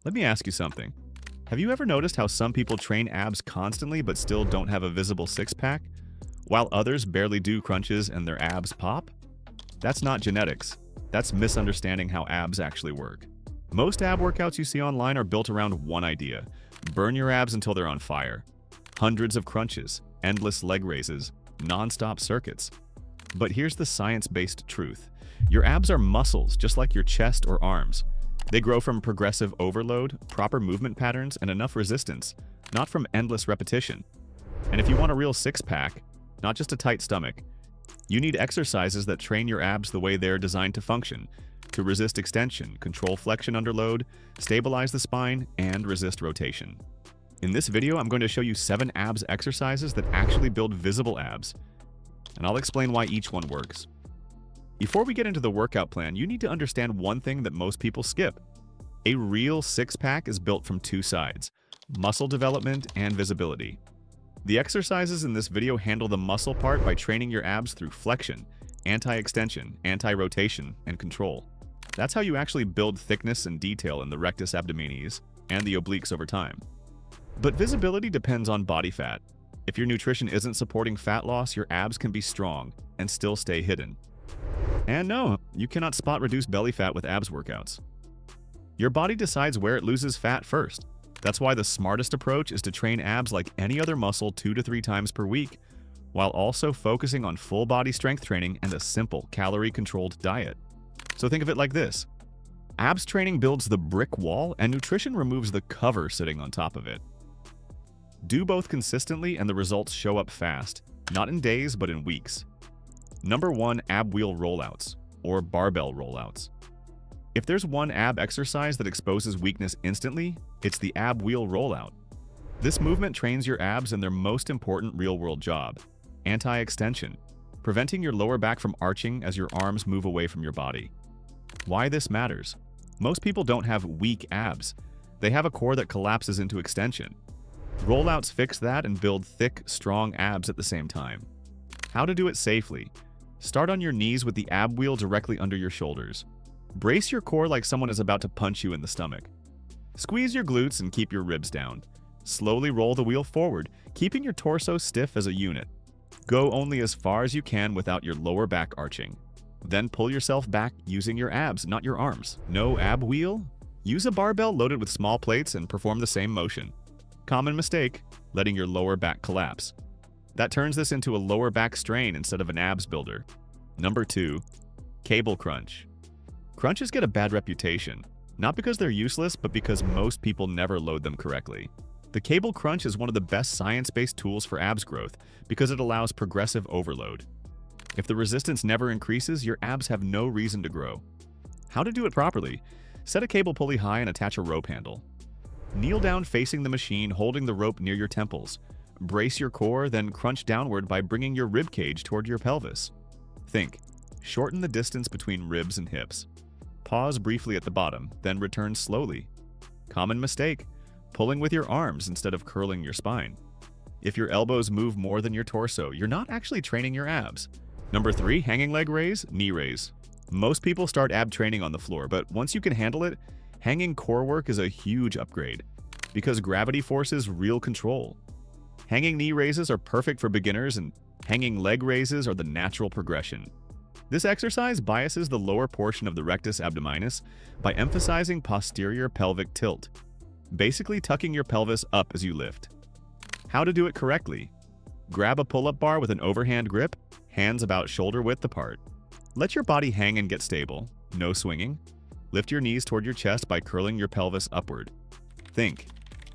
Let me ask you something. Have you ever noticed how some people train abs constantly but still don't have a visible six-pack, while others barely do crunches and their abs pop? That's not genetics. That's misunderstanding how abs actually work. Most ab workouts you see online are built around one idea: burn your abs until they're on fire. Hundreds of crunches, endless leg raises, non-stop circuits. But here's the science-based truth. Your abs are muscles, just like your chest or arms. They grow from progressive overload, proper movement patterns, and enough resistance, not from endless repetition. And if you want a real six-pack, not just a tight stomach, you need exercises that train your abs the way they're designed to function, to resist extension, control flexion under load, stabilize the spine, and resist rotation. In this video, I'm going to show you 7 abs exercises that actually build visible abs, and I'll explain why each one works. Before we get into the workout plan, you need to understand one thing that most people skip. A real six-pack is built from 2 sides: muscle development and visibility. The exercises in this video handle the muscle part by training your abs through flexion, anti-extension, anti-rotation, and control. That's how you actually build thickness and detail in the rectus abdominis and the obliques over time. But visibility depends on body fat. If your nutrition isn't supporting fat loss, your abs can be strong and still stay hidden. And no, you cannot spot reduce belly fat with abs workouts. Your body decides where it loses fat first. That's why the smartest approach is to train abs like any other muscle 2 to 3 times per week, while also focusing on full body strength training and a simple calorie-controlled diet. So think of it like this. Abs training builds the brick wall, and nutrition removes the cover sitting on top of it. Do both consistently and the results show up fast, not in days but in weeks. Number 1, ab wheel rollouts, or barbell rollouts. If there's one ab exercise that exposes weakness instantly, it's the ab wheel rollout. This movement trains your abs in their most important real-world job: anti-extension, preventing your lower back from arching as your arms move away from your body. Why this matters? Most people don't have weak abs. They have a core that collapses into extension. Rollouts fix that and build thick, strong abs at the same time. How to do it safely? Start on your knees with the ab wheel directly under your shoulders. Brace your core like someone is about to punch you in the stomach. Squeeze your glutes and keep your ribs down. Slowly roll the wheel forward, keeping your torso stiff as a unit. Go only as far as you can without your lower back arching. Then pull yourself back using your abs, not your arms. No ab wheel? Use a barbell loaded with small plates and perform the same motion. Common mistake: letting your lower back collapse. That turns this into a lower back strain instead of an abs builder. Number 2, cable crunch. Crunches get a bad reputation, not because they're useless, but because most people never load them correctly. The cable crunch is one of the best science-based tools for abs growth because it allows progressive overload. If the resistance never increases, your abs have no reason to grow. How to do it properly? Set a cable pulley high and attach a rope handle. Kneel down facing the machine, holding the rope near your temples. Brace your core, then crunch downward by bringing your rib cage toward your pelvis. Think. Shorten the distance between ribs and hips. Pause briefly at the bottom, then return slowly. Common mistake: pulling with your arms instead of curling your spine. If your elbows move more than your torso, you're not actually training your abs. Number 3, hanging leg raise, knee raise. Most people start ab training on the floor, but once you can handle it, hanging core work is a huge upgrade because gravity forces real control. Hanging knee raises are perfect for beginners, and hanging leg raises are the natural progression. This exercise biases the lower portion of the rectus abdominis by emphasizing posterior pelvic tilt, basically tucking your pelvis up as you lift. How to do it correctly? Grab a pull-up bar with an overhand grip, hands about shoulder width apart. Let your body hang and get stable, no swinging. Lift your knees toward your chest by curling your pelvis upward. Think.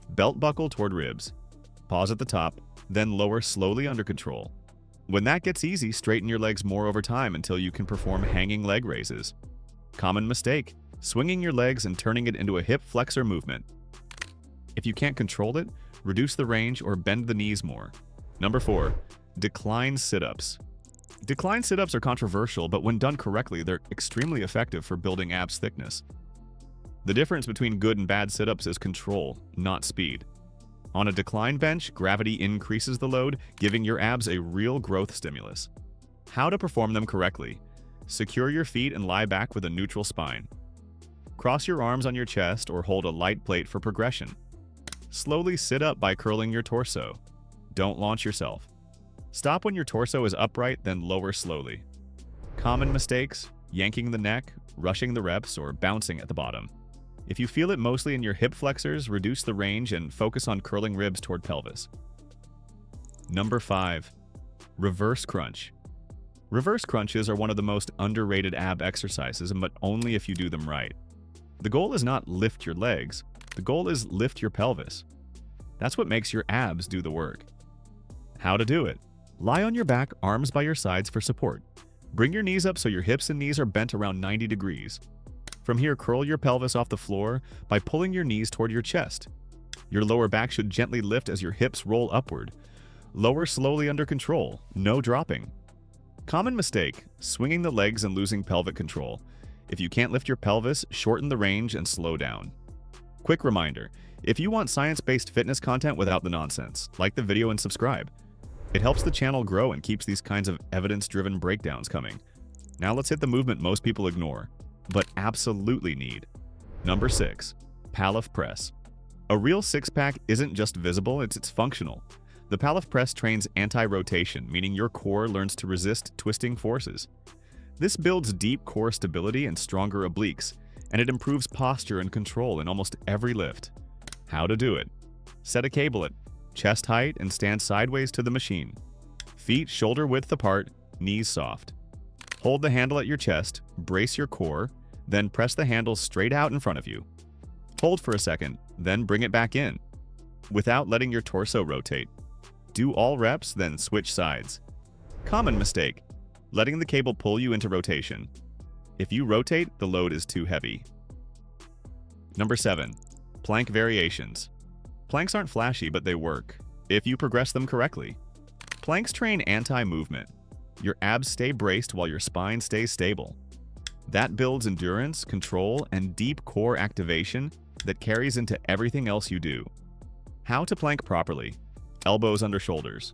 Belt buckle toward ribs. Pause at the top, then lower slowly under control. When that gets easy, straighten your legs more over time until you can perform hanging leg raises. Common mistake: swinging your legs and turning it into a hip flexor movement. If you can't control it, reduce the range or bend the knees more. Number 4, decline sit-ups. Decline sit-ups are controversial, but when done correctly, they're extremely effective for building abs thickness. The difference between good and bad sit-ups is control, not speed. On a decline bench, gravity increases the load, giving your abs a real growth stimulus. How to perform them correctly? Secure your feet and lie back with a neutral spine. Cross your arms on your chest or hold a light plate for progression. Slowly sit up by curling your torso. Don't launch yourself. Stop when your torso is upright, then lower slowly. Common mistakes: yanking the neck, rushing the reps, or bouncing at the bottom. If you feel it mostly in your hip flexors, reduce the range and focus on curling ribs toward pelvis. Number 5. Reverse crunch. Reverse crunches are one of the most underrated ab exercises, but only if you do them right. The goal is not lift your legs, the goal is lift your pelvis. That's what makes your abs do the work. How to do it: lie on your back, arms by your sides for support. Bring your knees up so your hips and knees are bent around 90 degrees. From here, curl your pelvis off the floor by pulling your knees toward your chest. Your lower back should gently lift as your hips roll upward. Lower slowly under control, no dropping. Common mistake: swinging the legs and losing pelvic control. If you can't lift your pelvis, shorten the range and slow down. Quick reminder: if you want science-based fitness content without the nonsense, like the video and subscribe. It helps the channel grow and keeps these kinds of evidence-driven breakdowns coming. Now let's hit the movement most people ignore, but absolutely need. Number 6. Pallof press. A real six-pack isn't just visible, it's functional. The Pallof press trains anti-rotation, meaning your core learns to resist twisting forces. This builds deep core stability and stronger obliques, and it improves posture and control in almost every lift. How to do it: set a cable at chest height and stand sideways to the machine. Feet shoulder width apart, knees soft. Hold the handle at your chest, brace your core, then press the handle straight out in front of you. Hold for a second, then bring it back in, without letting your torso rotate. Do all reps, then switch sides. Common mistake: letting the cable pull you into rotation. If you rotate, the load is too heavy. Number 7. Plank variations. Planks aren't flashy, but they work, if you progress them correctly. Planks train anti-movement. Your abs stay braced while your spine stays stable. That builds endurance, control, and deep core activation that carries into everything else you do. How to plank properly: elbows under shoulders.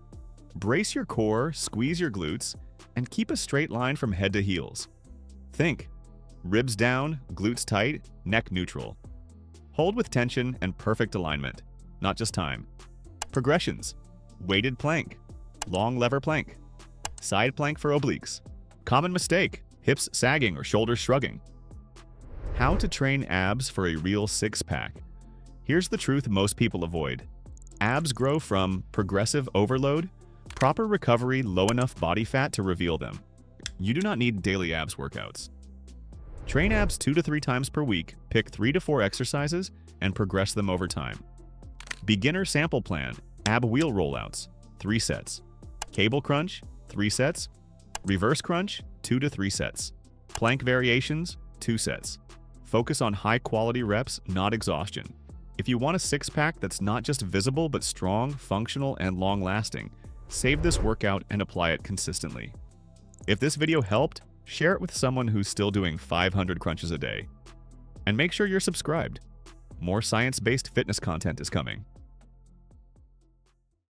Brace your core, squeeze your glutes, and keep a straight line from head to heels. Think: ribs down, glutes tight, neck neutral. Hold with tension and perfect alignment, not just time. Progressions: weighted plank, long lever plank, side plank for obliques. Common mistake: hips sagging or shoulders shrugging. How to train abs for a real six-pack. Here's the truth most people avoid. Abs grow from progressive overload, proper recovery, low enough body fat to reveal them. You do not need daily abs workouts. Train abs 2 to 3 times per week, pick 3 to 4 exercises, and progress them over time. Beginner sample plan: ab wheel rollouts, 3 sets. Cable crunch, 3 sets. Reverse crunch, 2 to 3 sets. Plank variations, 2 sets. Focus on high-quality reps, not exhaustion. If you want a six-pack that's not just visible but strong, functional, and long-lasting, save this workout and apply it consistently. If this video helped, share it with someone who's still doing 500 crunches a day. And make sure you're subscribed. More science-based fitness content is coming.